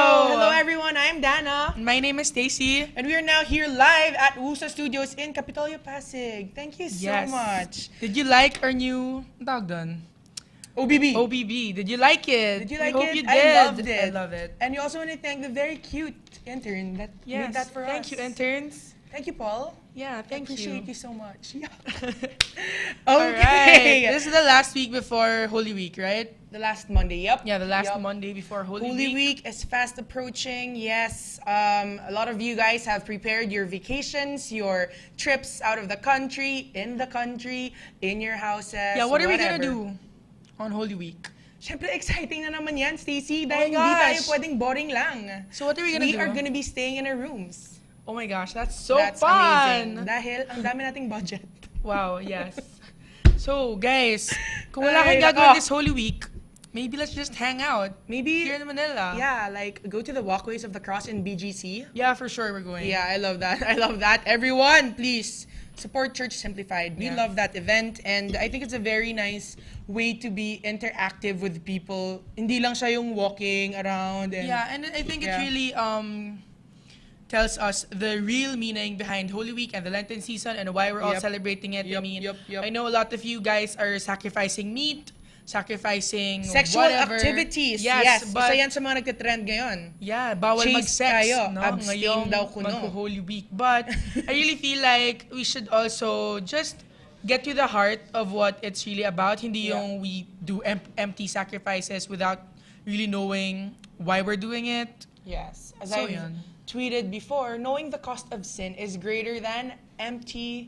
Hello everyone, I'm Dana. My name is Stacy. And we are now here live at Wusa Studios in Capitolio, Pasig. Thank you so much. Did you like our new tawag dun? OBB. OBB. Did you like it? Did you like I hope it? you did. I loved it. I love it. And we also want to thank the very cute intern that made that for us. Thank you, interns. Thank you, Paul. Yeah, thank I appreciate you so much. Yeah. Okay. This is the last week before Holy Week, right? The last Monday, yep. Yeah, the last Monday before Holy Week. Holy Week is fast approaching, yes. A lot of you guys have prepared your vacations, your trips out of the country, in your houses, Yeah, what are we gonna whatever. do on Holy Week? Siyempre, exciting na naman yan, Stacey. Oh Dahil my hindi tayo gosh. pwedeng boring lang. So what are we gonna do? We are gonna be staying in our rooms. Oh my gosh, that's so That's fun! amazing. Dahil ang dami nating budget. Wow, yes. So, guys, kung wala Ay, kayong gagawin nako. this Holy Week, maybe let's just hang out. Maybe, Here in Manila. yeah, like go to the walkways of the cross in BGC. Yeah, for sure we're going. Yeah, I love that. I love that. Everyone, please support Church Simplified. We Yeah. love that event, and I think it's a very nice way to be interactive with people. Hindi lang siya yung walking around. And, Yeah, and I think it Yeah. really tells us the real meaning behind Holy Week and the Lenten season and why we're all Yep. celebrating it. I Yep, mean, yep. I know a lot of you guys are sacrificing meat, sacrificing Sexual whatever. activities. Yes, but isa yan sa mga nagtitrend ngayon. yeah, bawal Chaste mag-sex, tayo, no? abstain Ngayong daw kuno. magho-Holy Week. But I really feel like we should also just get to the heart of what it's really about. Hindi Yeah. yung we do empty sacrifices without really knowing why we're doing it. Yes. As So, I've yan. tweeted before, knowing the cost of sin is greater than empty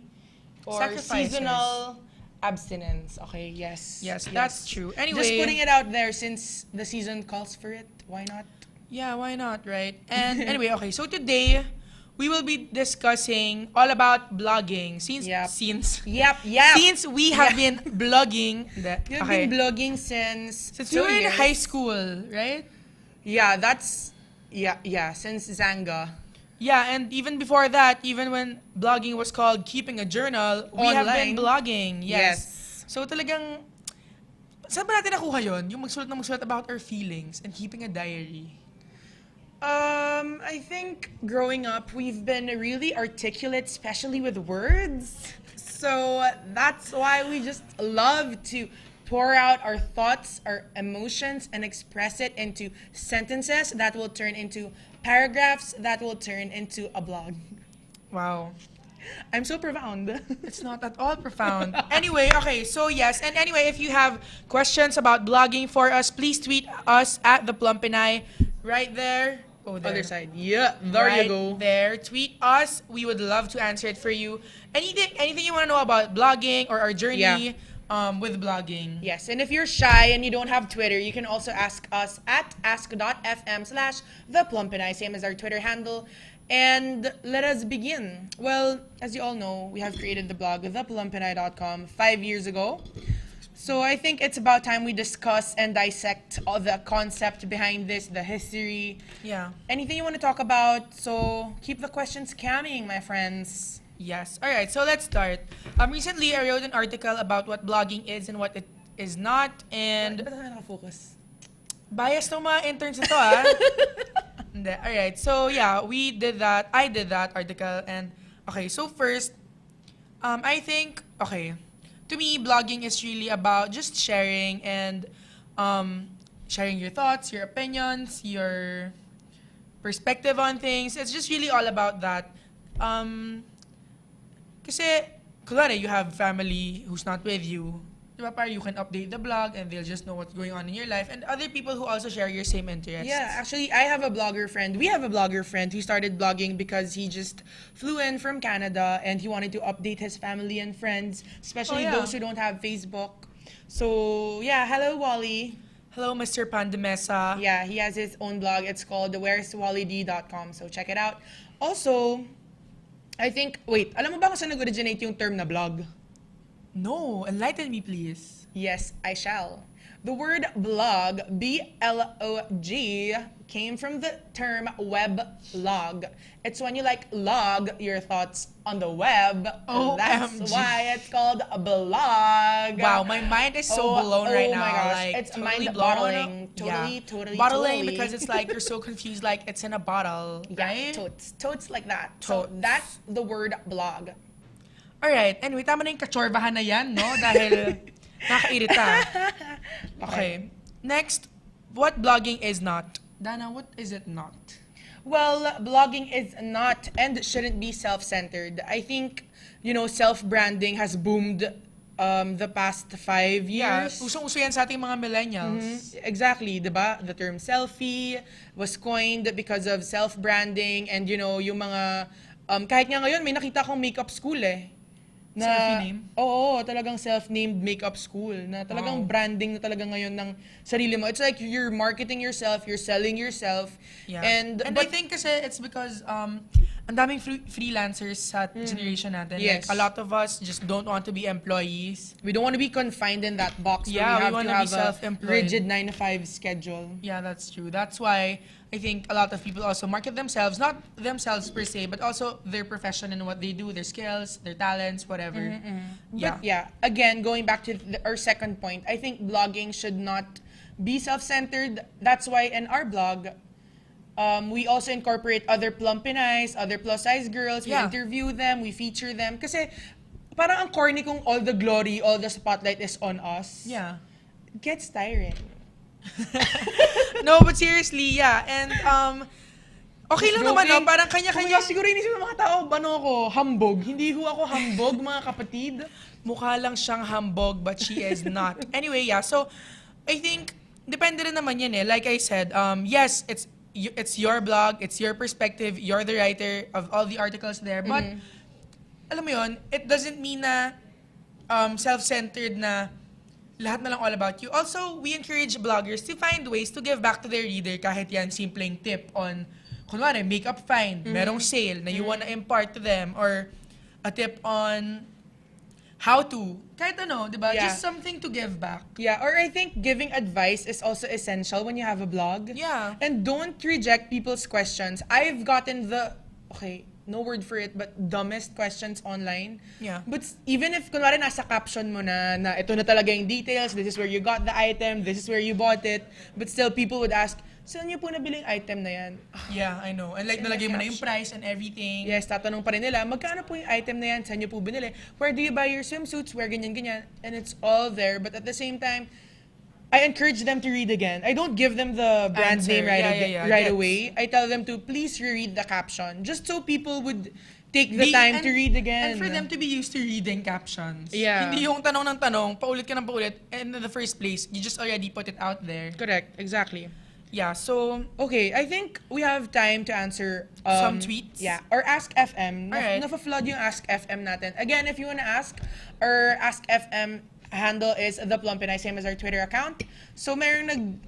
or Sacrifices. seasonal abstinence. Okay, yes. Yes, that's true. Anyway, Just putting it out there since the season calls for it. Why not? yeah, why not, right? And anyway, okay, so today we will be discussing all about blogging. Since Yep. since Yep. since we have been blogging, You've been blogging since since we 2 were in years. high school, right? Yeah, that's since Zanga. Yeah, and even before that, even when blogging was called keeping a journal, we have been Online. blogging. Yes. Yes. So talagang, saan ba natin nakuha yun? Yung magsulat about our feelings and keeping a diary. I think growing up, we've been really articulate, especially with words. So that's why we just love to pour out our thoughts, our emotions, and express it into sentences that will turn into paragraphs that will turn into a blog. Wow. I'm so profound. It's not at all profound. Anyway, okay, so yes. And anyway, if you have questions about blogging for us, please tweet us at the Plump I right there. Oh, there. Other side. Yeah, there Right you go. there. Tweet us. We would love to answer it for you. Anything you want to know about blogging or our journey with blogging. Yes, and if you're shy and you don't have Twitter, you can also ask us at ask.fm/theplumpinai, same as our Twitter handle. And let us begin. Well, as you all know, we have created the blog theplumpinai.com 5 years ago. So I think it's about time we discuss and dissect all the concept behind this, the history, Yeah. anything you want to talk about. So keep the questions coming, my friends. Yes. All right. So let's start. Recently, I wrote an article about what blogging is and what it is not, and Ba't tayo nakafocus? bias ng mga interns na to, ah. Hindi. All right. So yeah, we did that. I did that article, and okay. So first, I think to me, blogging is really about just sharing and sharing your thoughts, your opinions, your perspective on things. It's just really all about that. Kasi, kunwari, you have family who's not with you. Diba, parang you can update the blog and they'll just know what's going on in your life. And other people who also share your same interests. Yeah, actually, I have a blogger friend. We have a blogger friend who started blogging because he just flew in from Canada and he wanted to update his family and friends, especially Oh, yeah. those who don't have Facebook. So, yeah, hello, Wally. Hello, Mr. Pandemesa. Yeah, he has his own blog. It's called where'swallyd.com. So, check it out. Also, I think, wait, alam mo ba kung saan nag-originate yung term na blog? No, enlighten me, please. Yes, I shall. The word blog, B-L-O-G, came from the term weblog. It's when you like log your thoughts on the web. That's OMG. why it's called a blog. Wow, my mind is so blown right now. Oh my gosh, Like, it's totally mind blown. bottling. Yeah. Totally. Bottling because it's like you're so confused, like it's in a bottle, yeah, right? totes like that. So Totes. that's the word blog. Alright, anyway, tama na yung kachorbahan na yan, no? Dahil nakakairita. Okay. Next, what blogging is not? Dana, what is it not? Well, blogging is not and shouldn't be self-centered. I think, self-branding has boomed the past 5 Yeah, years. usong-uso yan sa ating mga millennials. Exactly, diba? The term selfie was coined because of self-branding and, yung mga, kahit nga ngayon, may nakita akong makeup school Selfie name? Oo, talagang self-named makeup school na talagang Wow. branding na talaga ngayon ng sarili mo. It's like you're marketing yourself, you're selling yourself. Yeah. And I think kasi it's because ang daming freelancers sa generation natin. Yes. Like, a lot of us just don't want to be employees. we don't want to be confined in that box Yeah, we where we wanna have be to have a self-employed. rigid 9 to 5 schedule. Yeah, that's true. That's why I think a lot of people also market themselves, not themselves per se, but also their profession and what they do, their skills, their talents, whatever. But yeah, again, going back to our second point, I think blogging should not be self-centered. That's why in our blog, we also incorporate other Plump Pinays, other plus-size girls. We Yeah. interview them, we feature them. Kasi parang ang corny kung all the glory, all the spotlight is on us. Yeah. It gets tiring. No, but seriously, yeah. And okay lang naman, no? Parang kanya-kanya. Kanya siguro inisip ng mga tao, ako, hambog. Hindi ho ako hambog, mga kapatid. Mukha lang siyang hambog, but she is not. Anyway, yeah. So, I think, depende rin naman yan eh. Like I said, yes, it's your blog, it's your perspective, you're the writer of all the articles there. But, alam mo yun, it doesn't mean na self-centered na lahat na lang all about you. Also, we encourage bloggers to find ways to give back to their reader kahit yan simpleng tip on, kunwari, makeup find, merong sale na you wanna impart to them, or a tip on how to, kahit ano, di ba? Yeah. Just something to give back. Yeah, or I think giving advice is also essential when you have a blog. Yeah. And don't reject people's questions. I've gotten no word for it, but dumbest questions online. Yeah. But even if, kunwari, nasa caption mo na ito na talaga yung details, this is where you got the item, this is where you bought it, but still people would ask, saan niyo po nabiling item na yan? Yeah, I know. And like, Send the nalagay mo na yung caption. price and everything. Yes, tatanong pa rin nila, magkano po yung item na yan? Saan niyo po binili? Where do you buy your swimsuits? Where ganyan. And it's all there. But at the same time, I encourage them to read again. I don't give them the brand Answer. name right Gets. away. I tell them to please reread the caption. Just so people would take the time to read again. And for them to be used to reading captions. Yeah. Hindi yung tanong ng tanong, paulit ka ng paulit, and in the first place, you just already put it out there. Correct, exactly. Yeah, so, Okay, I think we have time to answer Some tweets? Yeah, or Ask FM. Alright. Nafa-flood yung Ask FM natin. Again, if you wanna ask, our Ask FM handle is the Plump I, same as our Twitter account. So merong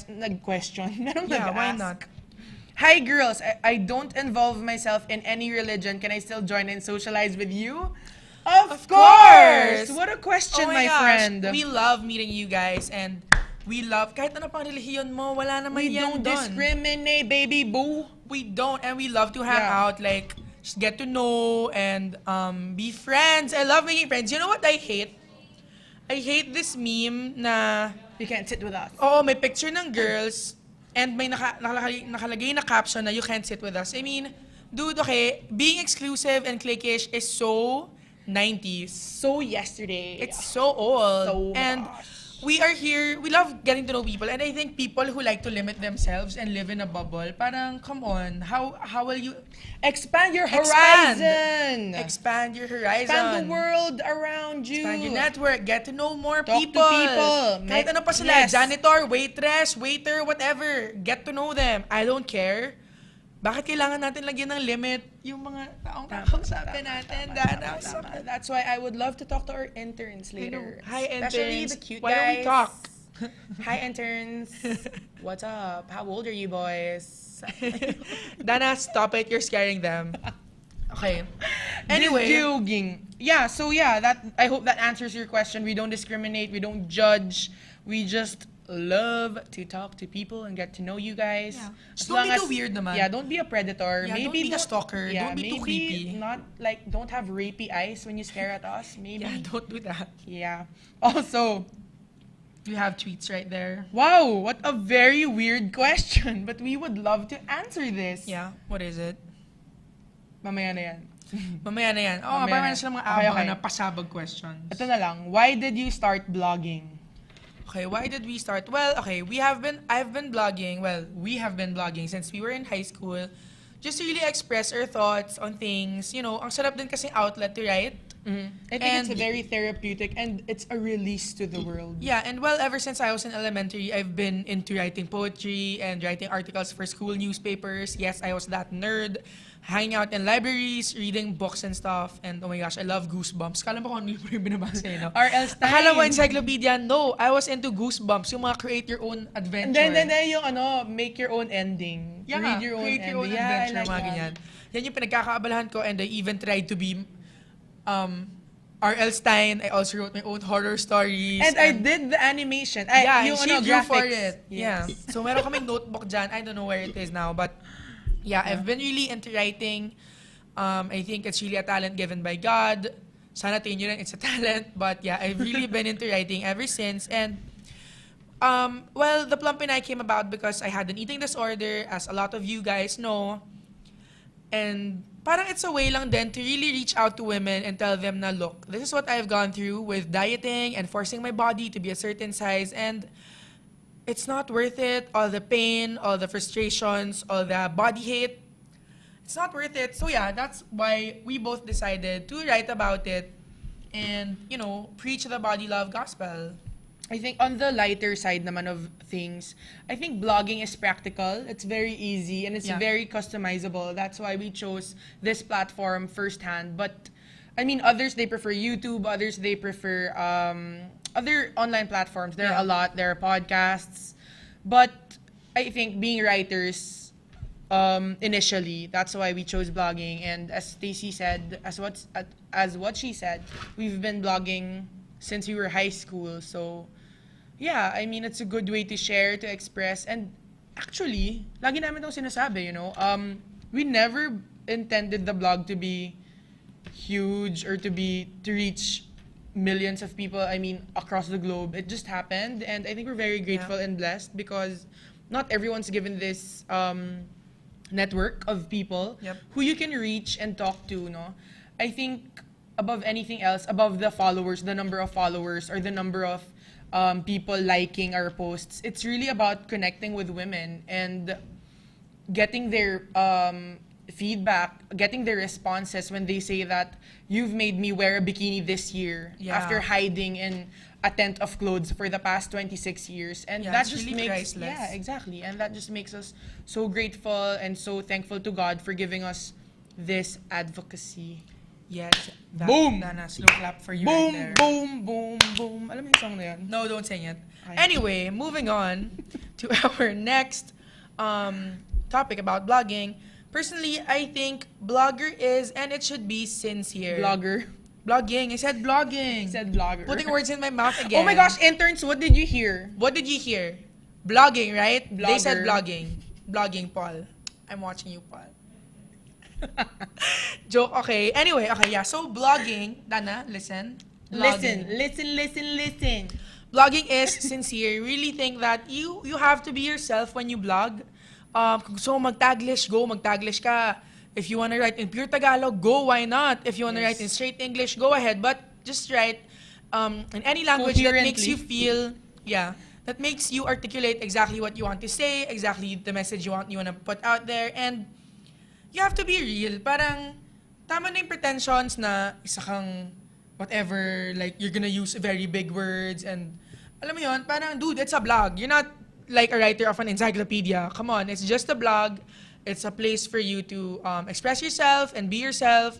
nag-question. Merong yeah, why nag-ask. not? Hi girls, I don't involve myself in any religion. Can I still join and socialize with you? Of course! What a question, Oh my gosh, friend. We love meeting you guys, and we love, kahit ano pang relihiyon mo, wala naman We yan don't dun. discriminate, baby boo. We don't, and we love to hang Yeah. out, like, just get to know and be friends. I love making friends. You know what I hate? I hate this meme na, You can't sit with us. oo, may picture ng girls and may nakalagay na caption na you can't sit with us. I mean, dude, okay, being exclusive and cliquish is so 90s. So yesterday. It's so old. So and gosh. we are here, we love getting to know people, and I think people who like to limit themselves and live in a bubble, parang, come on, how will you Expand your Expand. horizon. expand your horizon? Expand the world around you. Expand your network, get to know more Talk to people. people. Kahit ano pa sila, Yes. janitor, waitress, waiter, whatever. Get to know them. I don't care. Bakit kailangan natin lagyan ng limit yung mga taong kakausapin natin? Dana, Tama. That's why I would love to talk to our interns later. Hi, Especially interns. the cute Why don't we guys. talk? Hi, interns. What's up? How old are you boys? Dana, stop it. You're scaring them. Okay. Anyway. Just joking. Yeah, so yeah, that I hope that answers your question. We don't discriminate, we don't judge. We just love to talk to people and get to know you guys. Yeah. As Just don't long be as, too weird naman. Yeah, don't be a predator. Yeah, maybe don't be a stalker. Yeah, Don't be too maybe creepy. not like don't have rapey eyes when you stare at us. Maybe. Yeah, don't do that. Yeah. Also, You have tweets right there. wow, what a very weird question. But we would love to answer this. Yeah, what is it? Mamaya na yan. Mamaya na yan. Oh, Mamaya parang na. sila mga Okay, abangan okay. na pasabog questions. Ito na lang. Why did you start blogging? Okay, why did we start? Well, okay, I've been blogging. Well, we have been blogging since we were in high school. Just to really express our thoughts on things. You know, ang sarap din kasing outlet to write. I think it's And- very therapeutic and it's a release to the world. Yeah, and well, ever since I was in elementary, I've been into writing poetry and writing articles for school newspapers. Yes, I was that nerd. Hanging out in libraries, reading books and stuff. And oh my gosh, I love Goosebumps. Kala mo kung ano yung binabasa eh, no? R.L. Stein. Akala mo encyclopedia? No, I was into Goosebumps. Yung mga create your own adventure. And then yung make your own ending. Yeah, Read your own create ending. your own Yeah, I adventure, like mga that. ganyan. Yan yung pinagkakaabalahan ko, and I even tried to be R.L. Stein. I also wrote my own horror stories. And I did the animation. Yeah, yung and she drew for graphics. it. Yeah. Yes. So meron kaming notebook dyan. I don't know where it is now, but yeah, I've been really into writing. I think it's really a talent given by God. Sana tingin nyo rin it's a talent. But yeah, I've really been into writing ever since. And well, the Plump I came about because I had an eating disorder, as a lot of you guys know. And parang it's a way lang din to really reach out to women and tell them na, look, this is what I've gone through with dieting and forcing my body to be a certain size, and it's not worth it. All the pain, all the frustrations, all the body hate, it's not worth it. So yeah, that's why we both decided to write about it and, you know, preach the body love gospel. I think on the lighter side naman of things, I think blogging is practical. It's very easy and it's Yeah. very customizable. That's why we chose this platform firsthand. But I mean, others they prefer YouTube. Others they prefer other online platforms. There are a Yeah. lot. There are podcasts. But I think being writers, initially, that's why we chose blogging. And as Stacy said, as what she said, we've been blogging since we were high school. So yeah, I mean, it's a good way to share, to express, and actually, lagi namin itong sinasabi, we never intended the blog to be huge or to reach millions of people, I mean, across the globe. It just happened, and I think we're very grateful and blessed because not everyone's given this network of people Yep. who you can reach and talk to, no? I think above anything else, above the followers, the number of followers, or the number of people liking our posts, it's really about connecting with women and getting their feedback, getting their responses when they say that you've made me wear a bikini this year Yeah. after hiding in a tent of clothes for the past 26 years. And Yeah, that it's just really makes priceless. yeah, exactly. And that just makes us so grateful and so thankful to God for giving us this advocacy. Yes. Boom! Dana, slow clap for you Boom, right there. boom, boom, boom. Alam mo yung song na yun? No, don't sing it. Okay. Anyway, moving on to our next topic about blogging. Personally, I think blogger is, and it should be, sincere. Blogger. Blogging. I said blogging. He said blogger. Putting words in my mouth again. Oh my gosh, interns, what did you hear? What did you hear? Blogging, right? They said Blogger. blogging. Blogging, Paul. I'm watching you, Paul. Joke, okay. Anyway, okay, yeah. So, blogging, Dana, listen. Blogging. Listen. Blogging is sincere. Really think that you have to be yourself when you blog. Kung gusto mo mag-Taglish, go, mag-Taglish ka. If you wanna write in pure Tagalog, go, why not? If you wanna write in straight English, go ahead. But just write in any language that makes you feel, that makes you articulate exactly what you want to say, exactly the message you wanna put out there, and you have to be real. Parang, tama na yung pretensions na isa kang whatever, like, you're gonna use very big words, and alam mo yun, parang, dude, it's a blog. You're not like a writer of an encyclopedia. Come on, it's just a blog. It's a place for you to express yourself and be yourself.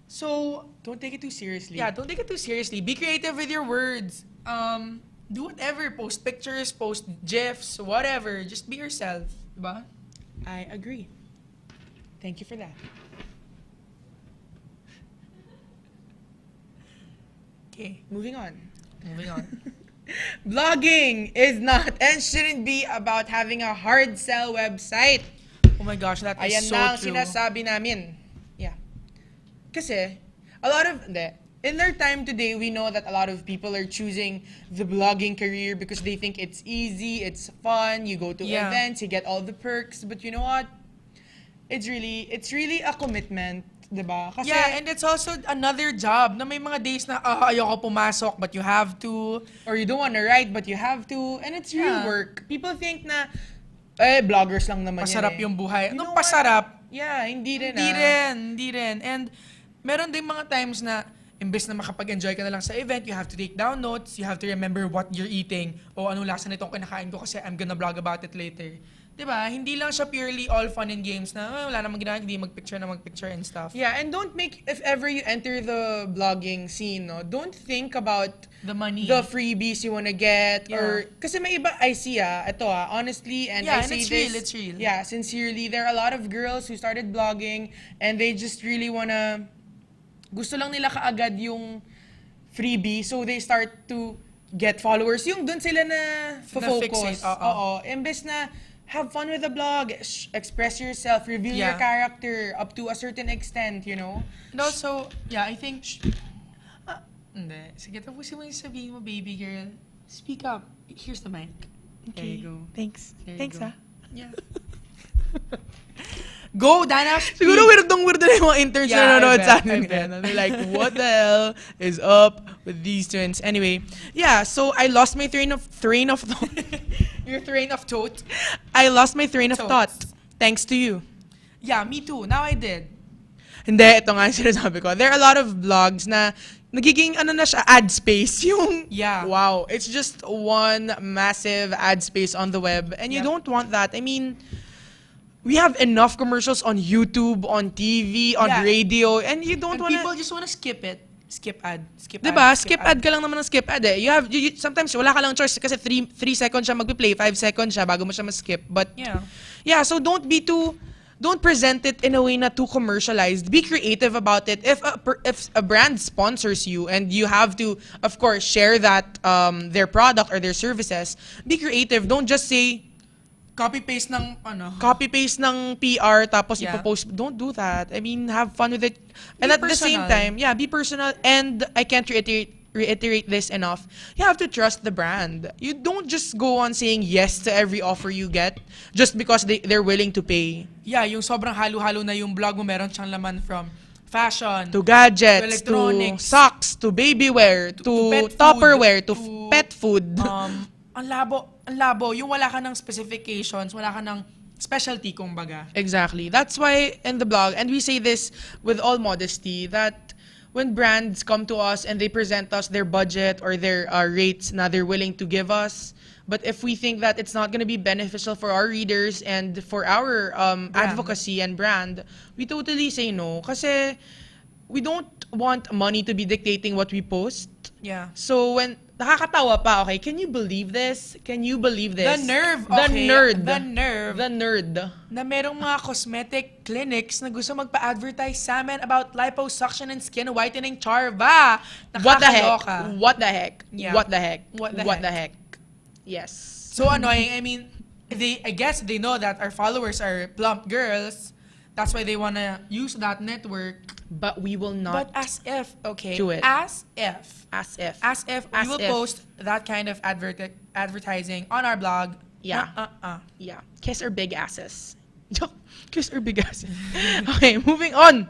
So, Don't take it too seriously. yeah, don't take it too seriously. Be creative with your words. Do whatever. Post pictures, post GIFs, whatever. Just be yourself. Diba? I agree. Thank you for that. Okay, Moving on. moving on. Blogging is not and shouldn't be about having a hard sell website. Oh my gosh, that is Ayan so na ang true. sinasabi namin. Yeah. Kasi, a lot of, hindi. In their time today, we know that a lot of people are choosing the blogging career because they think it's easy, it's fun, you go to Yeah. events, you get all the perks. But you know what? It's really a commitment, diba? Kasi, Yeah, and it's also another job na may mga days na ayoko pumasok but you have to. or you don't want to write, but you have to. And it's real Yeah. work. People think na, bloggers lang naman Masarap yan eh. yung buhay. You Anong know what? pasarap? Yeah, hindi rin Hindi rin. And meron din mga times na imbes na makapag-enjoy ka na lang sa event, you have to take down notes, you have to remember what you're eating, o anong lasa nitong kinakain ko kasi I'm gonna blog about it later. Diba? Hindi lang siya purely all fun and games na wala namang ginagawa, hindi magpicture and stuff. Yeah, and don't make, if ever you enter the blogging scene, no, don't think about The money. the freebies you wanna get, Yeah. or, kasi may iba, I see ito honestly, and Yeah, I and say it's this, real, it's real. Yeah, sincerely, there are a lot of girls who started blogging, and they just really wanna, gusto lang nila kaagad yung freebie, so they start to get followers. Yung dun sila na focus. fixate, oo. Imbes na, have fun with the blog, express yourself, reveal your Yeah. character up to a certain extent, you know? And also, yeah, I think, hindi. Sige, tapusin mo yung sabihin mo, baby girl. Speak up. Here's the mic. There you go. Thanks. There you Thanks, go. ah. Yeah. Go, Dana, speak. Siguro weird na yung mga interns Yeah, na nanonood I sa bet, atin. I bet. They're like, what the hell is up with these twins? Anyway, yeah, so I lost my train of thought. Your train of thought. I lost my train of Thoughts. thought. Thanks to you. Yeah, me too. Now I did. Hindi, ito nga yung sinasabi ko. There are a lot of blogs na nagiging na siya, ad space. Yung, Yeah. wow, it's just one massive ad space on the web. And you Yep. don't want that. I mean, we have enough commercials on YouTube, on TV, on Yeah. radio, and you don't And want people to... just wanna skip it. Skip ad. Skip Diba? ad. Skip ad ka lang naman ng skip ad eh. Sometimes wala ka lang choice kasi 3 seconds siya magpi-play, 5 seconds siya bago mo siya ma-skip. But Yeah. so don't present it in a way na too commercialized. Be creative about it. If a brand sponsors you and you have to, of course, share that their product or their services, be creative. Don't just say Copy-paste ng ano. copy-paste ng PR tapos Yeah. ipopost. Don't do that. I mean, have fun with it. And Be at the same personal. time, yeah, be personal. And I can't reiterate this enough. You have to trust the brand. You don't just go on saying yes to every offer you get just because they're willing to pay. Yeah, yung sobrang halo-halo na yung blog mo, meron siyang laman from fashion, To gadgets, To electronics. to socks, to baby wear, to pet food, Tupperware, to to, pet food. ang labo, yung wala ka ng specifications, wala ka ng specialty, kumbaga. Exactly. That's why in the blog, and we say this with all modesty, that when brands come to us and they present us their budget or their rates na they're willing to give us, but if we think that it's not going to be beneficial for our readers and for our advocacy and brand, we totally say no. Kasi we don't want money to be dictating what we post. Yeah. So when nakakatawa pa, okay? Can you believe this? Can you believe this? The nerve, The okay? nerd. The nerve. The nerd. Na merong mga cosmetic clinics na gusto magpa-advertise sa amin about liposuction and skin whitening charva. What the Nakakaloka. heck? What the heck? Yeah. What the heck? What the What heck? the heck? Yes. So annoying. I mean, I guess they know that our followers are plump girls. That's why they wanna use that network. But we will But not. as if, okay, Do it. as if As if. we will post that kind of advertising on our blog. Yeah. Uh. Yeah. Kiss our big asses. Kiss our big asses. Okay, moving on.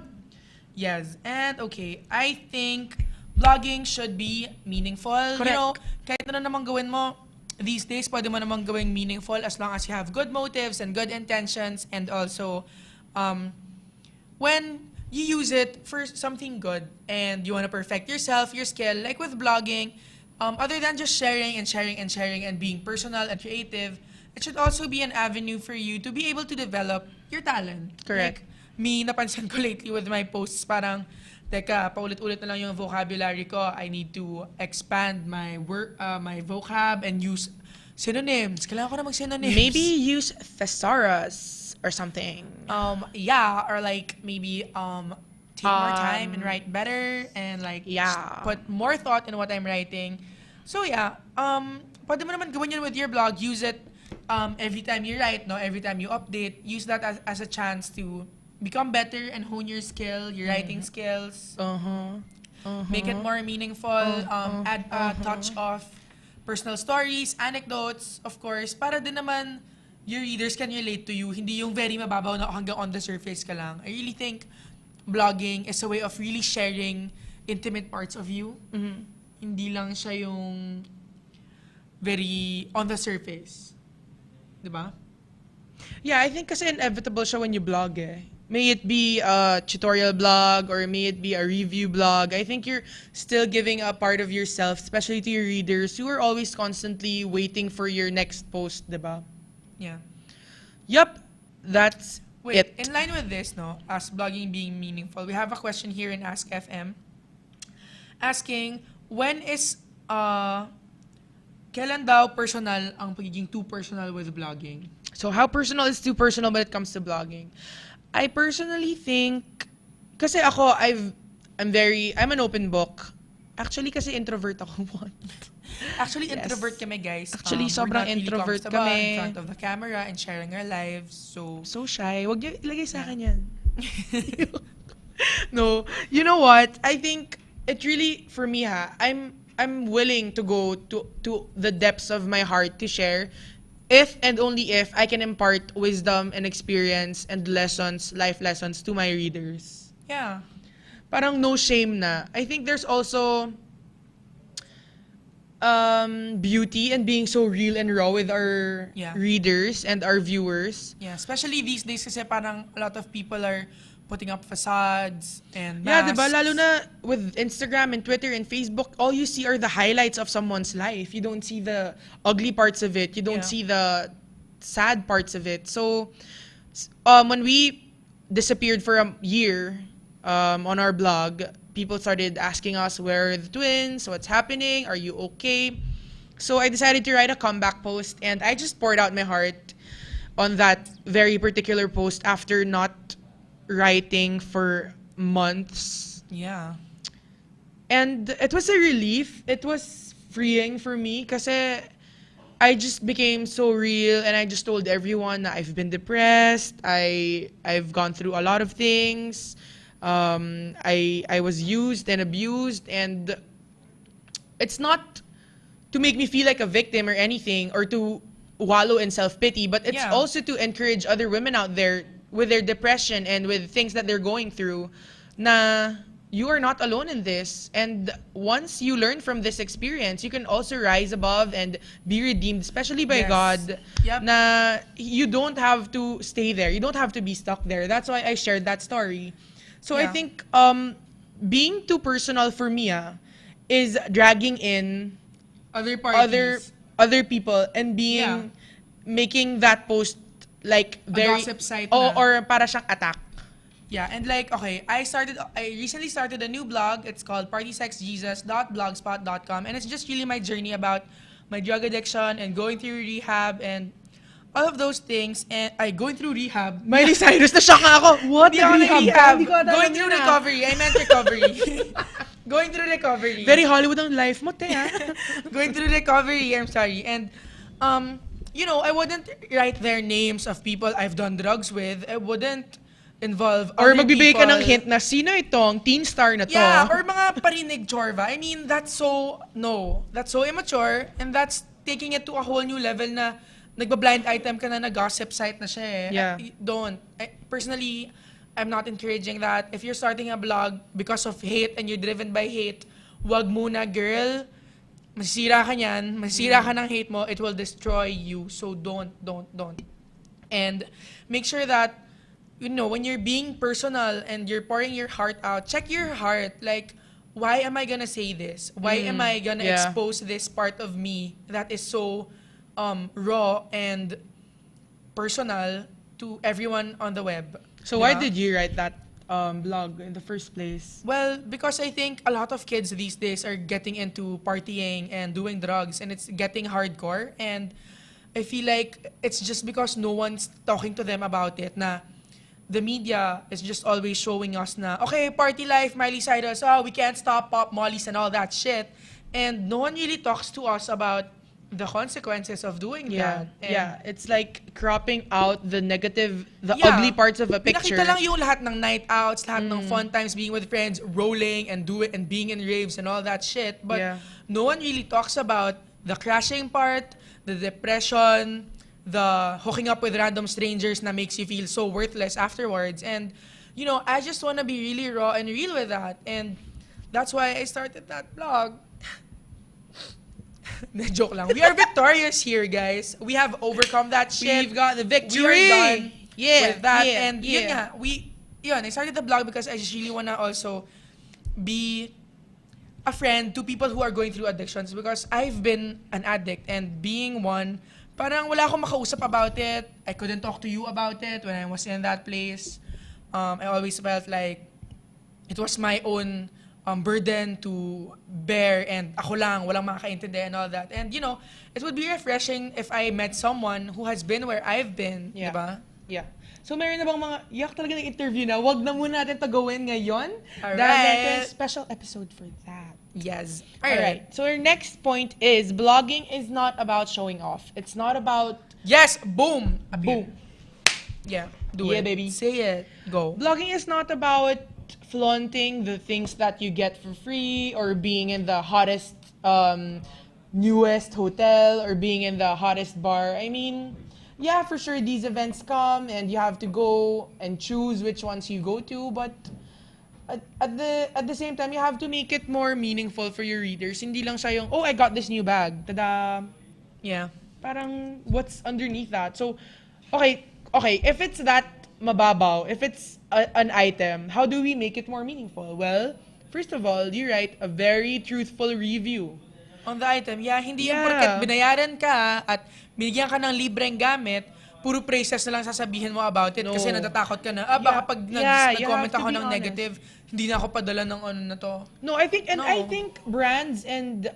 Yes, and okay, I think blogging should be meaningful. Correct. You know, kahit ano namang gawin mo, these days, pwede mo namang gawing meaningful as long as you have good motives and good intentions, and also, when you use it for something good and you want to perfect yourself, your skill, like with blogging, other than just sharing and being personal and creative, it should also be an avenue for you to be able to develop your talent. Correct. Like, me, napansin ko lately with my posts, parang, teka, paulit-ulit na lang yung vocabulary ko. I need to expand my my vocab and use synonyms. Kailangan ko na mag-synonyms. Maybe use thesaurus or something. Yeah, or like maybe take more time and write better and like Yeah. put more thought in what I'm writing So yeah, pwede mo naman gawin yun with your blog. Use it every time you write, no? Every time you update. Use that as a chance to become better and hone your skill, your writing skills. Make it more meaningful. Add a touch of personal stories, anecdotes, of course, para din naman your readers can relate to you. Hindi yung very mababaw na hanggang on the surface ka lang. I really think blogging is a way of really sharing intimate parts of you. Hindi lang siya yung very on the surface. Diba? Yeah, I think kasi inevitable siya when you blog eh. May it be a tutorial blog or may it be a review blog. I think you're still giving a part of yourself, especially to your readers who are always constantly waiting for your next post, diba? Yeah. Yup, that's Wait, it. in line with this, no, as blogging being meaningful, we have a question here in Ask FM asking, when is, kailan daw personal ang pagiging too personal with blogging? So how personal is too personal when it comes to blogging? I personally think, kasi ako, I'm an open book. Actually, kasi introvert ako. Actually, Yes. introvert kami, guys. Actually, We're sobrang not really introvert comfortable kami. in front of the camera and sharing our lives. So shy. Wag niyo ilagay sa akin yan. No, you know what? I think it really, for me I'm willing to go to the depths of my heart to share if and only if I can impart wisdom and experience and life lessons to my readers. yeah. Parang no shame na. I think there's also beauty in being so real and raw with our Yeah. readers and our viewers. Yeah, especially these days kasi parang a lot of people are putting up facades and Yeah, masks. diba? Lalo na with Instagram and Twitter and Facebook, all you see are the highlights of someone's life. You don't see the ugly parts of it. You don't Yeah. see the sad parts of it. So, when we disappeared for a year on our blog, people started asking us, where are the twins? What's happening? Are you okay? So I decided to write a comeback post, and I just poured out my heart on that very particular post after not writing for months. Yeah. And it was a relief. It was freeing for me kasi I just became so real and I just told everyone that I've been depressed. I've gone through a lot of things. I was used and abused, and it's not to make me feel like a victim or anything or to wallow in self-pity, but it's Yeah. also to encourage other women out there with their depression and with things that they're going through na you are not alone in this. And once you learn from this experience, you can also rise above and be redeemed, especially by Yes. God. Yep. Na you don't have to stay there. You don't have to be stuck there. That's why I shared that story. So I Yeah. think being too personal for me is dragging in Other parties. other people and being making that post like very gossip site oh, na. or para siyang attack. Yeah, and like, okay, I recently started a new blog. It's called partysexjesus.blogspot.com, and it's just really my journey about my drug addiction and going through rehab and all of those things. And going through rehab. Miley Cyrus, na-shock nga ako. What? Hindi ako Rehab? nag-rehab. Hindi ko alam Going yun through ah. recovery. I meant recovery. Going through recovery. Very Hollywood ang life mo, te ha? Going through recovery, I'm sorry. And, you know, I wouldn't write their names of people I've done drugs with. I wouldn't involve Or other magbibigay ka people. ng hint na sino itong teen star na to. Yeah, or mga parinig chorba. I mean, that's so immature, and that's taking it to a whole new level na nagba-blind item ka na gossip site na siya eh. Yeah. Personally, I'm not encouraging that. If you're starting a blog because of hate and you're driven by hate, wag muna, girl. Masisira ka niyan. Masisira ka ng hate mo. It will destroy you. So don't. And make sure that, you know, when you're being personal and you're pouring your heart out, check your heart. Like, why am I gonna say this? Why am I gonna Yeah. expose this part of me that is so raw and personal to everyone on the web? So why Diba? did you write that blog in the first place? Well, because I think a lot of kids these days are getting into partying and doing drugs, and it's getting hardcore. And I feel like it's just because no one's talking to them about it na the media is just always showing us na, okay, party life, Miley Cyrus, we can't stop pop mollies and all that shit. And no one really talks to us about the consequences of doing that. And it's like cropping out the negative, the yeah, ugly parts of a picture. Pinakita lang yung lahat ng night outs, lahat ng fun times being with friends, rolling and being in raves and all that shit. But no one really talks about the crashing part, the depression, the hooking up with random strangers na makes you feel so worthless afterwards. And, you know, I just want to be really raw and real with that. And that's why I started that blog. Joke lang. We are victorious here, guys. We have overcome that shit. We've got the victory. We are done with that. Yeah, And yun nga, I started the blog because I just really wanna also be a friend to people who are going through addictions, because I've been an addict, and being one, parang wala akong makausap about it. I couldn't talk to you about it when I was in that place. I always felt like it was my own burden to bear, and ako lang, walang makakaintindi and all that. And you know, it would be refreshing if I met someone who has been where I've been, Yeah. diba? Yeah. So meron na bang mga, yak talaga ng interview na, wag na muna natin to gawin ngayon. Alright. Dahil meron a special episode for that. Yes. Alright. So our next point is, blogging is not about showing off. It's not about, Yes, boom. boom. Yeah, do Yeah, it. baby. Say it. Go. Blogging is not about flaunting the things that you get for free, or being in the hottest, newest hotel, or being in the hottest bar. I mean, yeah, for sure, these events come and you have to go and choose which ones you go to, but at the same time, you have to make it more meaningful for your readers. Hindi lang siya yung, oh, I got this new bag. Tada! Yeah. Parang, what's underneath that? So, okay, if it's that mababaw, if it's an item, how do we make it more meaningful? Well, first of all, you write a very truthful review. On the item, hindi yung Yeah. porket binayaran ka at binigyan ka ng libreng gamit, puro praises na lang sasabihin mo about it, No. kasi natatakot ka na, baka pag you nag-comment have to ako be ng honest. negative, hindi na ako padala ng ano na to. No, I think No. brands and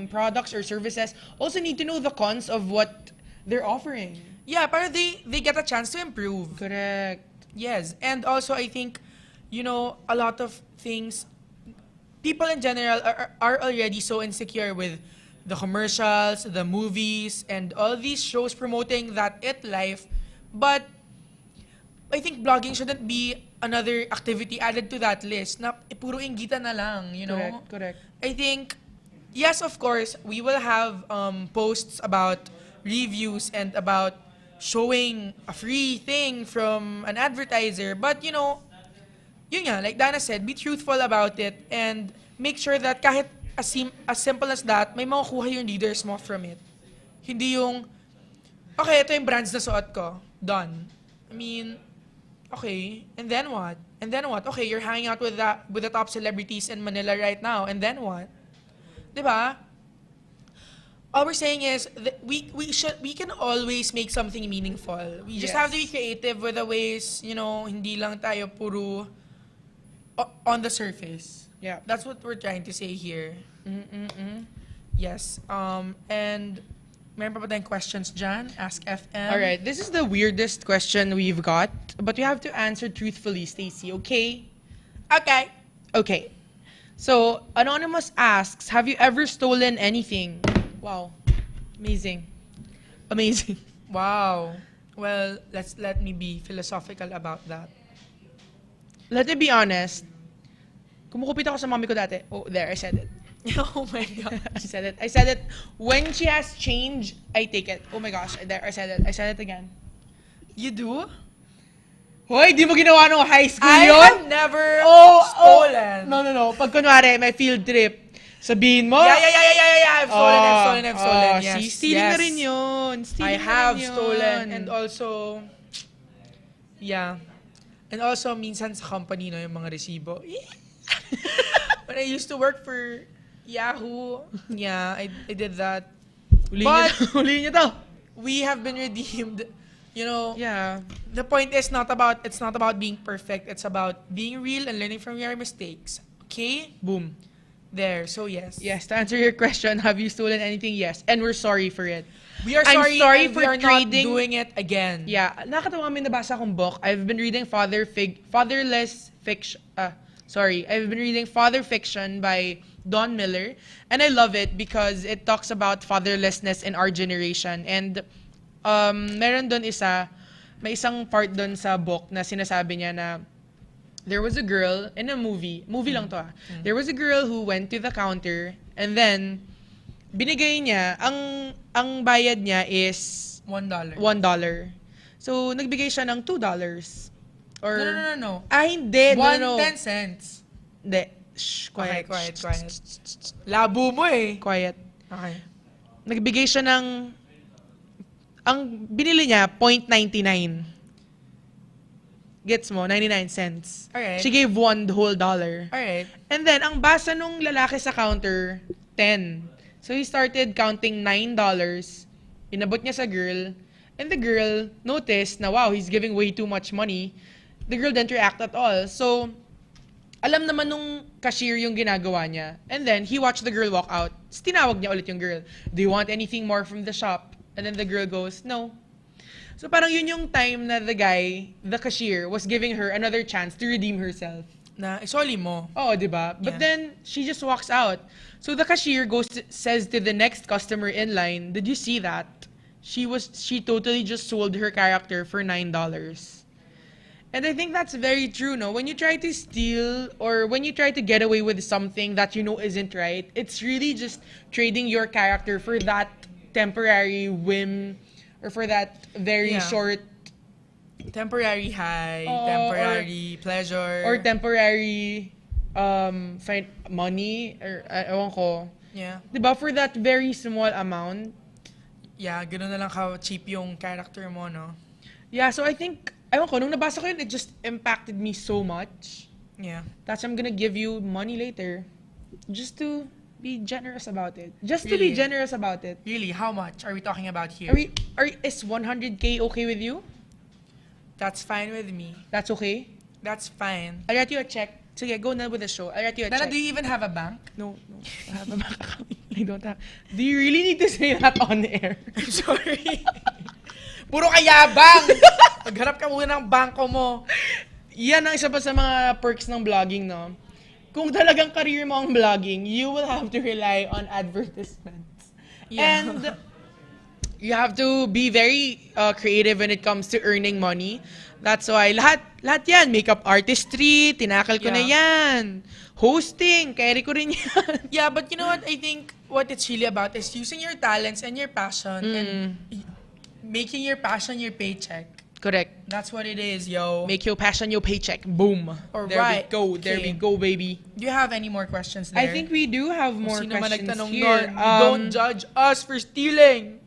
products or services also need to know the cons of what they're offering. Yeah, para they get a chance to improve. Correct. Yes, and also I think, you know, a lot of things, people in general are already so insecure with the commercials, the movies, and all these shows promoting that it life. But I think blogging shouldn't be another activity added to that list na puro inggitan na lang, you know? Correct. I think, yes, of course, we will have posts about reviews and about showing a free thing from an advertiser. But, you know, yun nga, like Dana said, be truthful about it and make sure that kahit as simple as that, may makukuha yung readers mo from it. Hindi yung, okay, ito yung brands na suot ko. Done. I mean, okay, and then what? And then what? Okay, you're hanging out with the top celebrities in Manila right now, and then what? Diba? All we're saying is that we can always make something meaningful. We just have to be creative with the ways, you know, hindi lang tayo puro on the surface. Yeah. That's what we're trying to say here. Yes. And meron pa ba tayong questions dyan? Ask FM. All right, this is the weirdest question we've got, but we have to answer truthfully, Stacey, okay? Okay. Okay. So, Anonymous asks, have you ever stolen anything? Wow. Amazing. Amazing. Wow. Well, let me be philosophical about that. Let me be honest. Kumukupit ako sa mommy ko dati. Oh, there, I said it. Oh my God. I said it. When she has change, I take it. Oh my gosh, there, I said it again. You do? Hoy, di mo ginawa nung high school I yun? have never stolen. No. Pag kunwari, may field trip, sabihin mo. Yeah. I've stolen. Yes. See, stealing yes. na rin yun. I have stolen. And also, yeah. And also, minsan sa company, no, yung mga resibo. When I used to work for Yahoo, yeah, I did that. Huliin niyo to. We have been redeemed. You know, Yeah. the point is it's not about being perfect. It's about being real and learning from your mistakes. Okay? Boom. There. So yes. Yes, to answer your question, have you stolen anything? Yes. And we're sorry for it. We are I'm sorry, sorry and for we are trading- not doing it again. Yeah, nakakatawa may nabasa akong book. I've been reading Father Fiction by Don Miller. And I love it because it talks about fatherlessness in our generation. And meron doon may isang part doon sa book na sinasabi niya na there was a girl in a movie lang to There was a girl who went to the counter and then binigay niya, ang bayad niya is $1. $1. So, nagbigay siya ng $2. Or, No. hindi. No. 10 cents. Hindi. Shh, quiet. Okay, quiet. Labo mo eh. Quiet. Okay. Nagbigay siya ang binili niya, 0.99. Gets mo? 99 cents. Alright. She gave $1 whole. Alright. And then, ang basa nung lalaki sa counter, 10. So, he started counting $9. Inabot niya sa girl. And the girl noticed na, wow, he's giving way too much money. The girl didn't react at all. So, alam naman nung cashier yung ginagawa niya. And then, he watched the girl walk out. Tapos tinawag niya ulit yung girl. Do you want anything more from the shop? And then the girl goes, no. So parang yun yung time na the cashier, was giving her another chance to redeem herself. Na isoli mo. Oh, di ba? But then, she just walks out. So the cashier says to the next customer in line, did you see that? She totally just sold her character for $9. And I think that's very true, no? When you try to steal or when you try to get away with something that you know isn't right, it's really just trading your character for that temporary whim or for that very short temporary high, temporary pleasure, or temporary money or ewan ko. Yeah. Diba? For that very small amount. Yeah, ganoon na lang ka-cheap yung character mo, no? Yeah, so I think, ewan ko, nung nabasa ko yun, it just impacted me so much. Yeah. That's why I'm gonna give you money later. Just to be generous about it. Just to Really? be generous about it. Really, how much are we talking about here? Is 100K okay with you? That's fine with me. That's okay? That's fine. I'll write you a check. Sige, go na with the show. I'll write you a Dana, check. do you even have a bank? No. I have a bank account. I don't have. Do you really need to say that on air? I'm sorry. Puro kayabang! Magharap ka muna ng bangko mo. Yan ang isa pa sa mga perks ng vlogging, no? Kung talagang career mo ang vlogging, you will have to rely on advertisements. Yeah. And you have to be very creative when it comes to earning money. That's why lahat yan. Makeup artistry, tinakal ko na yan. Hosting, carry ko rin yan. Yeah, but you know what? I think what it's really about is using your talents and your passion and making your passion your paycheck. Correct. That's what it is, yo. Make your passion your paycheck. Boom. Alright. There we go, baby. Do you have any more questions there? I think we do have more Sino man questions nagtanong here. nun, don't judge us for stealing.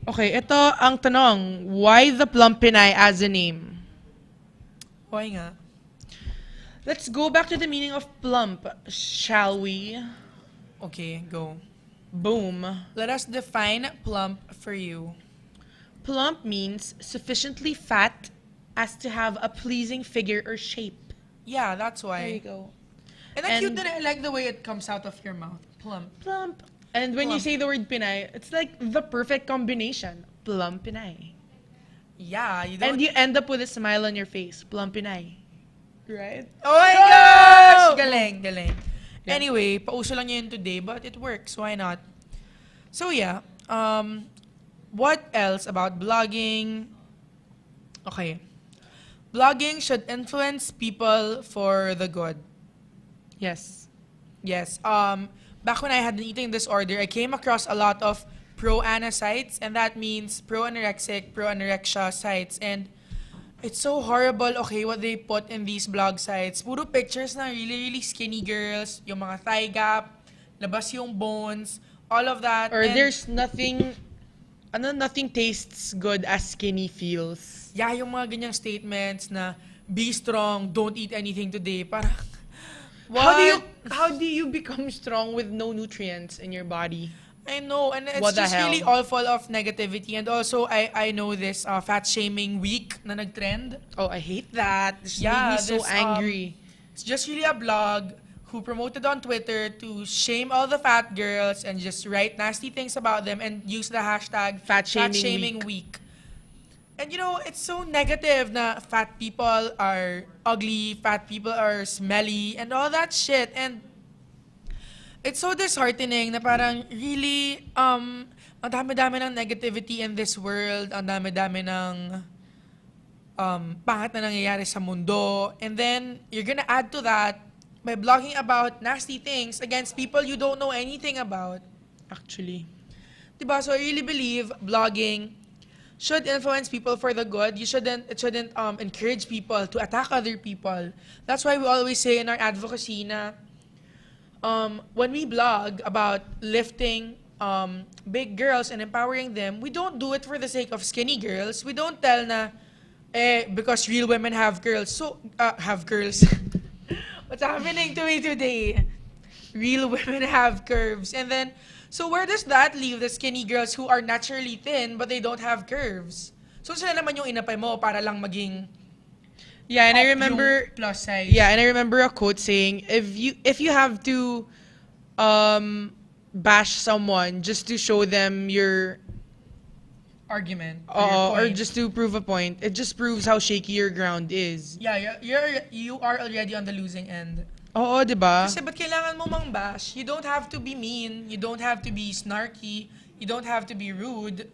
Okay, ito ang tanong. Why the Plump Pinay as a name? Why nga? Let's go back to the meaning of plump, shall we? Okay, go. Boom. Let us define plump for you. Plump means sufficiently fat as to have a pleasing figure or shape. Yeah, that's why. There you go. And I cute that I like the way it comes out of your mouth. Plump. Plump. And when you Plump. say the word Pinay, it's like the perfect combination. Plump Pinay. Yeah, you don't... And you end up with a smile on your face. Plump Pinay. Right? Oh my gosh! Galing. Yeah. Anyway, pauso lang yun today, but it works. Why not? So yeah, what else about blogging? Okay. Blogging should influence people for the good. Yes. Yes. Back when I had an eating disorder, I came across a lot of pro-ana sites, and that means pro-anorexic, pro-anorexia sites. And it's so horrible, okay, what they put in these blog sites. Puro pictures na really skinny girls, yung mga thigh gap, labas yung bones, all of that. Or And there's nothing tastes good as skinny feels. yeah, yung mga ganyang statements na be strong, don't eat anything today. Parang, what? How do you become strong with no nutrients in your body? I know, and it's What the just hell? really all full of negativity. And also, I know this fat shaming week na nag-trend. Oh, I hate that. This Yeah, made me so this, angry. It's just really a blog who promoted on Twitter to shame all the fat girls and just write nasty things about them and use the hashtag Fat Shaming week. And you know, it's so negative na fat people are ugly, fat people are smelly, and all that shit. And it's so disheartening na parang really, ang dami-dami ng negativity in this world, ang dami-dami ng pangit na nangyayari sa mundo, and then you're gonna add to that by blogging about nasty things against people you don't know anything about. Actually. Diba? So I really believe blogging should influence people for the good. It shouldn't encourage people to attack other people. That's why we always say in our advocacy na when we blog about lifting big girls and empowering them, we don't do it for the sake of skinny girls. We don't tell na because real women have girls. So have girls. What's happening to me today? Real women have curves. And then so where does that leave the skinny girls who are naturally thin but they don't have curves? So sila naman yung inapay mo para lang maging Yeah, and I remember plus size. Yeah, and I remember a quote saying, if you have to bash someone just to show them your Argument. or just to prove a point, it just proves how shaky your ground is. Yeah, you are already on the losing end. Oo, 'di ba? Kasi ba't kailangan mo mang bash? You don't have to be mean. You don't have to be snarky. You don't have to be rude.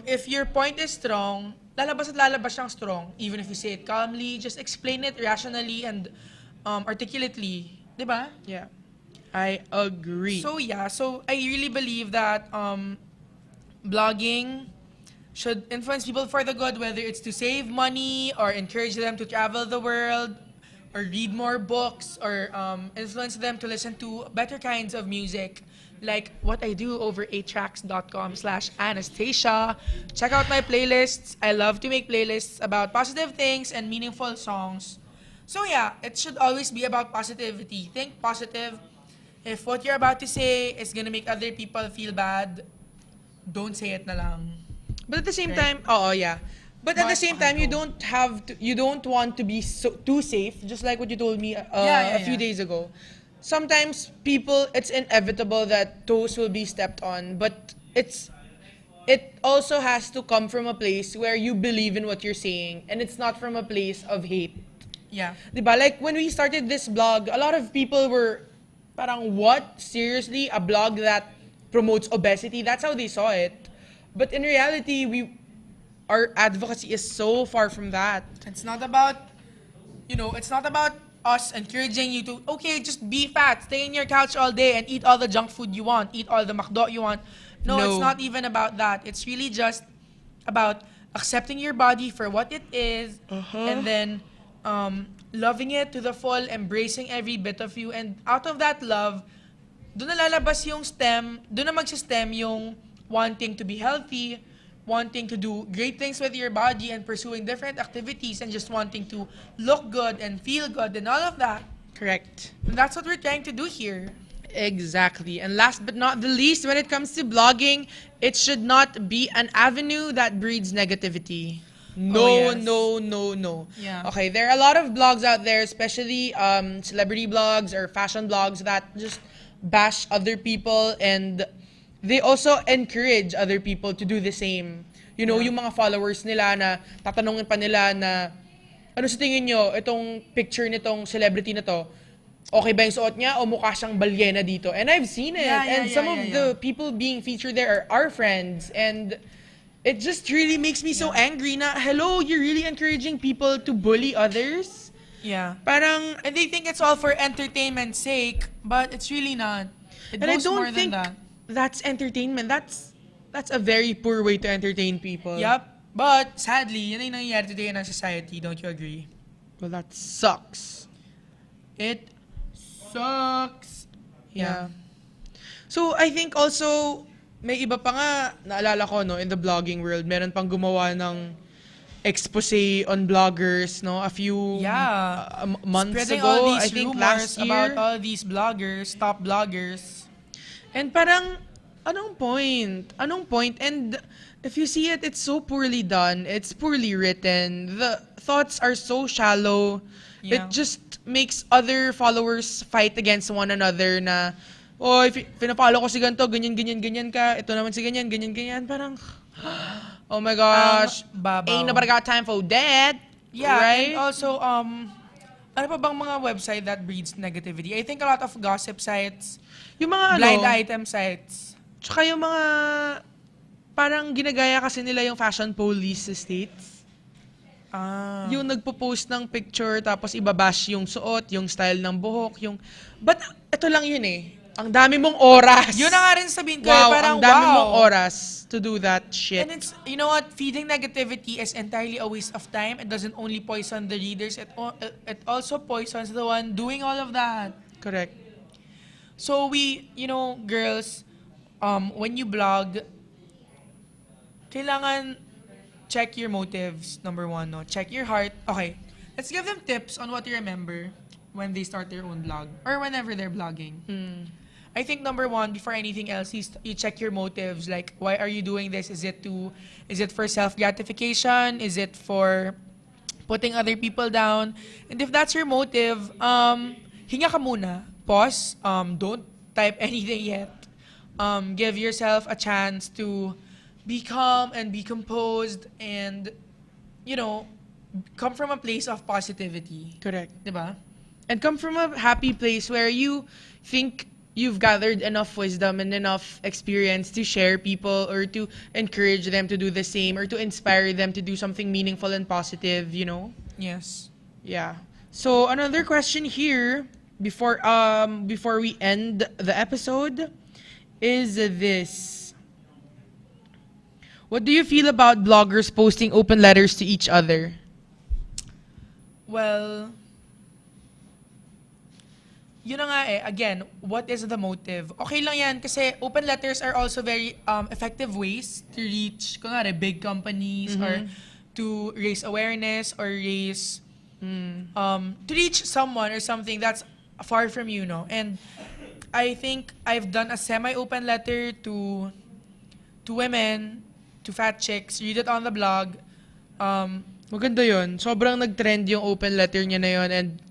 If your point is strong, lalabas at lalabas siyang strong. Even if you say it calmly, just explain it rationally and articulately. Diba? Yeah. I agree. So yeah, so I really believe that blogging should influence people for the good, whether it's to save money or encourage them to travel the world or read more books or influence them to listen to better kinds of music, like what I do over 8tracks.com/Anastasia. Check out my playlists. I love to make playlists about positive things and meaningful songs. So yeah, it should always be about positivity. Think positive. If what you're about to say is gonna make other people feel bad, don't say it na lang. But at the same Right. time, yeah. But at the But, same time, you ano? don't want to be too safe, just like what you told me a few days ago. Sometimes it's inevitable that toes will be stepped on, but it also has to come from a place where you believe in what you're saying, and it's not from a place of hate. Yeah. Diba? Like, when we started this blog, a lot of people were parang, what? Seriously? A blog that promotes obesity? That's how they saw it. But in reality, our advocacy is so far from that. It's not about, it's not about us encouraging you to, okay, just be fat, stay in your couch all day and eat all the junk food you want, eat all the McDo you want. No, No. it's not even about that. It's really just about accepting your body for what it is and then loving it to the full, embracing every bit of you. And out of that love, doon na lalabas yung doon na magsistem yung wanting to be healthy, wanting to do great things with your body and pursuing different activities and just wanting to look good and feel good and all of that. Correct. And that's what we're trying to do here. Exactly. And last but not the least, when it comes to blogging, it should not be an avenue that breeds negativity. No, yes. no. Yeah. Okay, there are a lot of blogs out there, especially celebrity blogs or fashion blogs that just bash other people, and they also encourage other people to do the same. Yung mga followers nila na tatanungin pa nila na, ano sa tingin nyo, itong picture nitong celebrity na to, okay ba yung suot niya o mukha siyang balyena dito? And I've seen it. And some of the people being featured there are our friends. And it just really makes me so angry na, hello, you're really encouraging people to bully others? Yeah. Parang, And they think it's all for entertainment's sake, but it's really not. It and I goes don't more think than that. that's entertainment. That's a very poor way to entertain people. Yup. But sadly, yun ang nangyayari today in our society. Don't you agree? Well, that sucks. It sucks. Yeah. So, I think also, may iba pa nga, naalala ko, no, in the blogging world, meron pang gumawa ng expose on bloggers, no, a few months Spreading ago, all these I think rumors last year. about all these bloggers, top bloggers. And parang, anong point? And if you see it, it's so poorly done. It's poorly written. The thoughts are so shallow. Yeah. It just makes other followers fight against one another na, oh, if pinafollow ko si ganito, ganyan ka. Ito naman si ganyan. Parang, oh my gosh. Babaw. Ain't nobody got time for that. Yeah, right? and also, Ano pa bang mga website that breeds negativity? I think a lot of gossip sites, Yung mga blind item sites. tsaka yung mga parang ginagaya kasi nila yung fashion police sa States. Yung nagpo-post ng picture tapos ibabash yung suot, yung style ng buhok, yung... But ito lang yun eh. Ang dami mong oras. Yun na nga rin sabihin ko, Wow, parang ang dami wow. mong oras to do that shit. And it's, you know what, feeding negativity is entirely a waste of time. It doesn't only poison the readers, it also poisons the one doing all of that. Correct. So we, you know, girls, when you blog, kailangan check your motives, number one, no? Check your heart. Okay, let's give them tips on what to remember when they start their own blog or whenever they're blogging. I think number one, before anything else, you check your motives. Like, why are you doing this? Is it for self-gratification? Is it for putting other people down? And if that's your motive, hinga ka muna. Pause. Don't type anything yet. Give yourself a chance to be calm and be composed and, you know, come from a place of positivity. Correct. Diba? And come from a happy place where you think you've gathered enough wisdom and enough experience to share people or to encourage them to do the same or to inspire them to do something meaningful and positive, you know? Yes. Yeah. So another question here before we end the episode is this. What do you feel about bloggers posting open letters to each other? Well, yun na nga eh. Again, what is the motive? Okay lang yan kasi open letters are also very effective ways to reach, kunwari, big companies or to raise awareness or raise, to reach someone or something that's far from you, no? And I think I've done a semi-open letter to women, to fat chicks. Read it on the blog. Maganda yun. Sobrang nag-trend yung open letter niya na yun and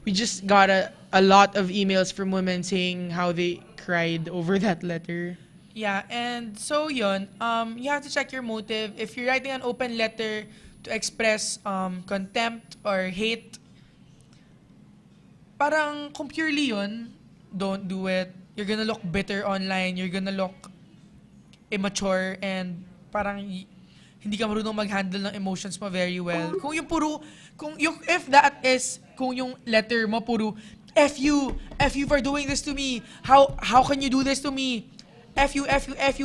we just got a lot of emails from women saying how they cried over that letter. Yeah, and so yun, you have to check your motive. If you're writing an open letter to express contempt or hate, parang kung purely yun, don't do it. You're gonna look bitter online. You're gonna look immature and parang hindi ka marunong mag-handle ng emotions mo very well. Kung yung letter mo puro, F you for doing this to me. How can you do this to me? F you,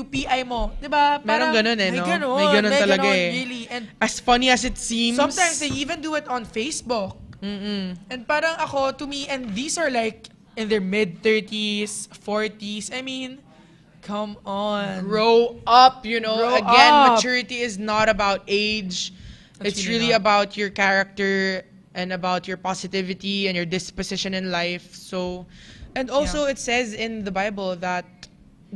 PI mo. Diba? Merong ganun eh, may no? Ganun, May ganun talaga eh. Really. And as funny as it seems. sometimes they even do it on Facebook. And parang ako, to me, and these are like in their mid-30s, 40s. I mean, come on. Grow up, you know. Grow Again, up. maturity is not about age. It's It's really really not. about your character and about your positivity and your disposition in life. So, and also it says in the Bible that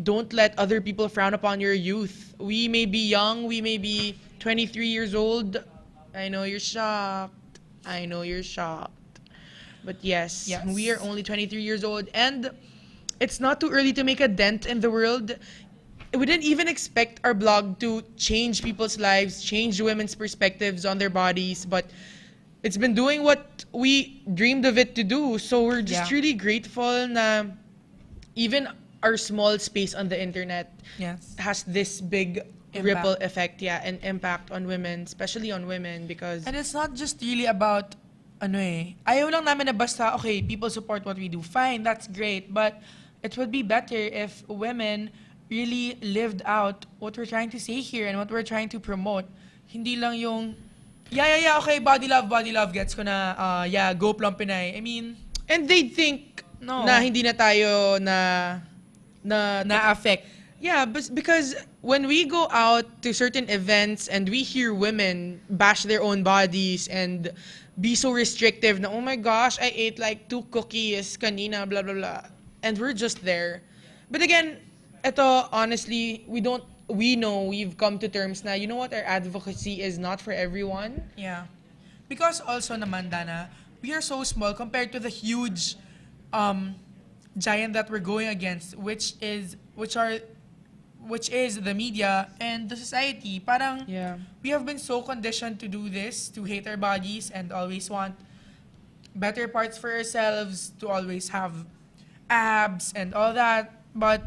don't let other people frown upon your youth. We may be young, we may be 23 years old. I know you're shocked. But yes, we are only 23 years old and it's not too early to make a dent in the world. We didn't even expect our blog to change people's lives, change women's perspectives on their bodies, but it's been doing what we dreamed of it to do. So we're just really grateful na even our small space on the internet has this big ripple effect, and impact on women, especially on women, because... And it's not just really about, ayaw lang namin na basta, okay, people support what we do. Fine, that's great. But it would be better if women really lived out what we're trying to say here and what we're trying to promote. Hindi lang yung, okay, body love, gets ko na, go Plump Pinay. I mean... And they'd think na hindi na tayo na-affect. Yeah, but because when we go out to certain events and we hear women bash their own bodies and be so restrictive na, oh my gosh, I ate like 2 cookies kanina, blah, blah, blah. And we're just there. But again, ito, honestly, we know we've come to terms na, you know what, our advocacy is not for everyone. Yeah. Because also naman, Dana, we are so small compared to the huge giant that we're going against, which is the media and the society. Parang we have been so conditioned to do this, to hate our bodies and always want better parts for ourselves, to always have abs and all that. But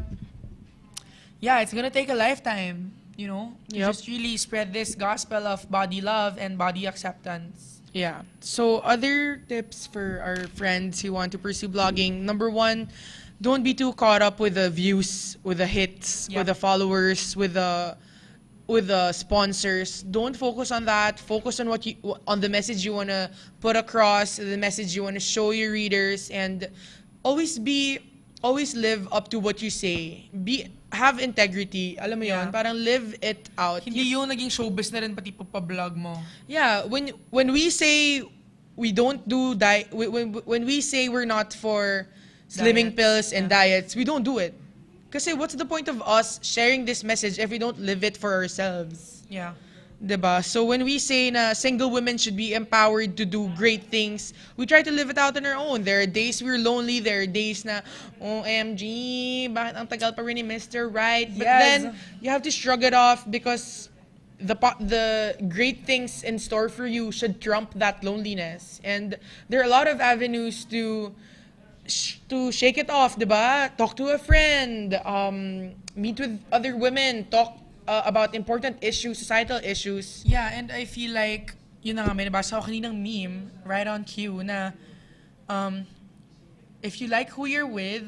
yeah, it's gonna take a lifetime, to Yep. just really spread this gospel of body love and body acceptance. Yeah. So other tips for our friends who want to pursue blogging. Number one, don't be too caught up with the views, with the hits, Yeah. with the followers, with the sponsors. Don't focus on that. Focus on on the message you want to put across, the message you want to show your readers, and always always live up to what you say. Have integrity. Alam mo Yeah. yon, parang live it out. Hindi yung naging showbiz na rin pati pagpa-vlog mo. Yeah, when we say we don't do diet, when we say we're not for slimming Diets, pills and yeah. diets, we don't do it. Kasi what's the point of us sharing this message if we don't live it for ourselves? Yeah. 'Di ba? So when we say na single women should be empowered to do great things, we try to live it out on our own. There are days we're lonely, there are days na, OMG, bakit ang tagal pa rin ni Mr. Right? But Yes. then, you have to shrug it off because the great things in store for you should trump that loneliness. And there are a lot of avenues to shake it off, 'di ba? Talk to a friend, meet with other women, talk about important issues, societal issues. Yeah, and I feel like, yun na nga, may nabasa ako kaninang meme, right on cue, na if you like who you're with,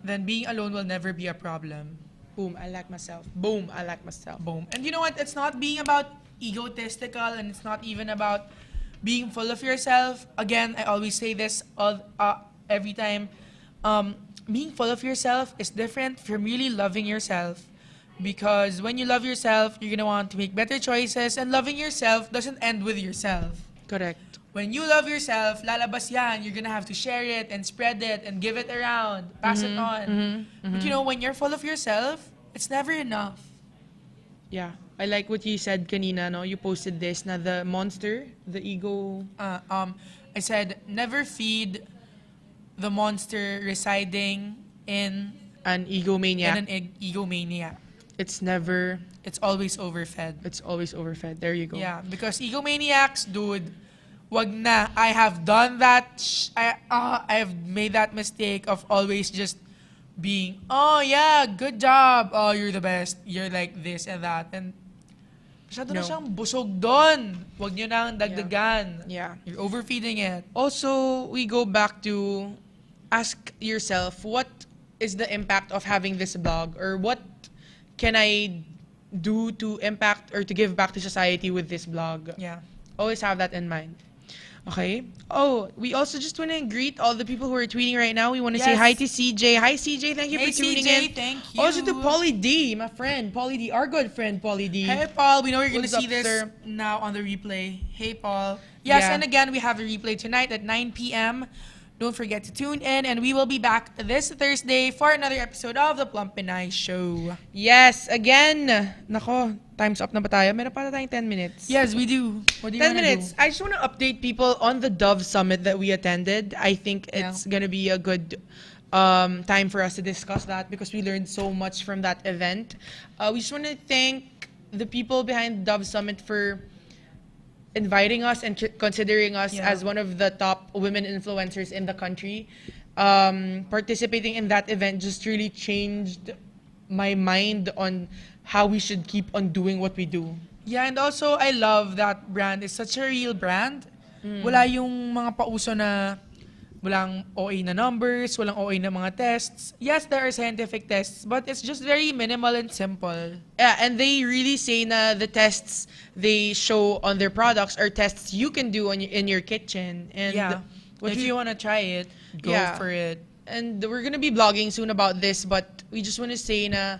then being alone will never be a problem. Boom, I like myself. Boom, I like myself. Boom. And you know what? It's not being about egotistical, and it's not even about being full of yourself. Again, I always say this every time. Being full of yourself is different from really loving yourself. Because when you love yourself, you're gonna want to make better choices, and loving yourself doesn't end with yourself. Correct. When you love yourself, lalabas yan. You're gonna have to share it and spread it and give it around, pass it on. But when you're full of yourself, it's never enough. Yeah. I like what you said kanina, no? You posted this na the monster, the ego. I said, never feed the monster residing in An egomaniac. an egomaniac. It's always overfed. always overfed. There you go. Yeah, because egomaniacs, dude, wag na. I have done that. I have made that mistake of always just being, oh yeah, good job. Oh, you're the best. You're like this and that. And masyado na No. siyang busog doon. Wag nyo nang dagdagan. Yeah. You're overfeeding it. Also, we go back to ask yourself, what is the impact of having this blog? Or what can I do to impact or to give back to society with this blog? Yeah. Always have that in mind. Okay? Oh, we also just want to greet all the people who are tweeting right now. We want to say Yes. hi to CJ. Hi, CJ. Thank you Hey, for tuning CJ, in. thank you. Also to Polly D, my friend. Polly D, our good friend, Polly D. Hey, Paul. We know you're going to What's see up, this sir? now on the replay. Hey, Paul. Yes, Yeah. and again, we have a replay tonight at 9 p.m. Don't forget to tune in, and we will be back this Thursday for another episode of the Plump Pinay Show. Yes, again. Nako, time's up na ba tayo? Meron pa tayong 10 minutes. Yes, we do. What do you 10 wanna minutes. do? I just want to update people on the Dove Summit that we attended. I think it's going to be a good time for us to discuss that because we learned so much from that event. We just want to thank the people behind Dove Summit for inviting us and considering us Yeah. as one of the top women influencers in the country. Participating in that event just really changed my mind on how we should keep on doing what we do. Yeah, and also, I love that brand. It's such a real brand. Wala yung mga pauso na walang OA na numbers, walang OA na mga tests. Yes, there are scientific tests, but it's just very minimal and simple. Yeah, and they really say na the tests they show on their products are tests you can do in your kitchen. And Yeah. If you want to try it, go Yeah. for it. And we're gonna be blogging soon about this, but we just want to say na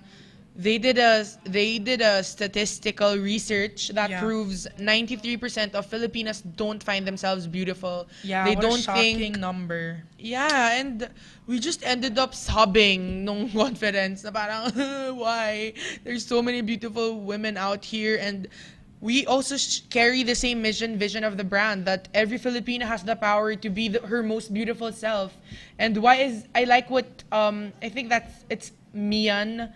they did a statistical research that Yeah. proves 93% of Filipinas don't find themselves beautiful. Yeah, They what don't a shocking think. number. Yeah, and we just ended up sobbing nung conference na parang, why? There's so many beautiful women out here, and we also carry the same vision of the brand that every Filipina has the power to be her most beautiful self. And why is I like what I think it's Mian,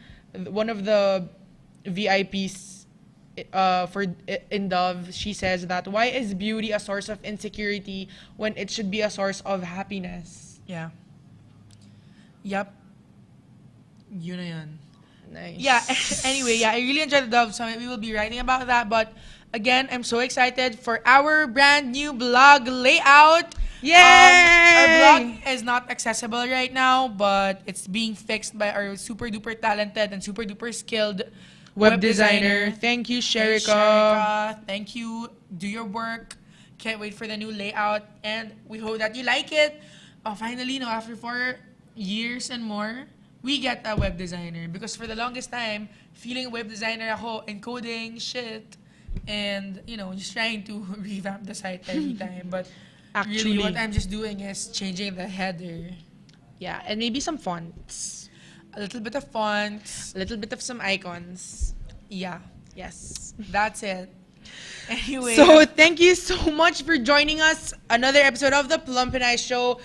one of the VIPs in Dove, she says that why is beauty a source of insecurity when it should be a source of happiness? Yeah. Yep. Yun na yun. Nice. Yeah, anyway, yeah, I really enjoyed the Dove Summit. We will be writing about that. But again, I'm so excited for our brand new blog layout. Yay! Our blog is not accessible right now, but it's being fixed by our super duper talented and super duper skilled Web designer. Thank you, Hey, Sherika. Sherika. Thank you. Do your work. Can't wait for the new layout. And we hope that you like it. Finally, no, after 4 years and more, we get a web designer. Because for the longest time, feeling a web designer ako, encoding shit, and, just trying to revamp the site every time. But Actually, really, what I'm just doing is changing the header. yeah, and maybe some fonts. A little bit of fonts. A little bit of some icons. Yeah, Yes. that's it. Anyway. So thank you so much for joining us. Another episode of the Plump I show.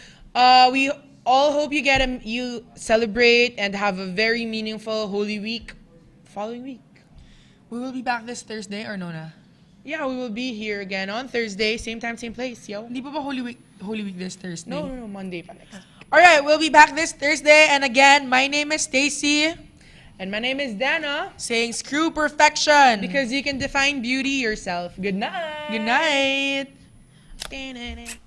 We all hope you celebrate and have a very meaningful Holy Week following week. We will be back this Thursday or no na? Yeah, we will be here again on Thursday, same time, same place, yo. Hindi pa ba Holy Week this Thursday? No, Monday pa next. Alright, we'll be back this Thursday. And again, my name is Stacy. And my name is Dana. Saying screw perfection. Because you can define beauty yourself. Good night. Good night. Night.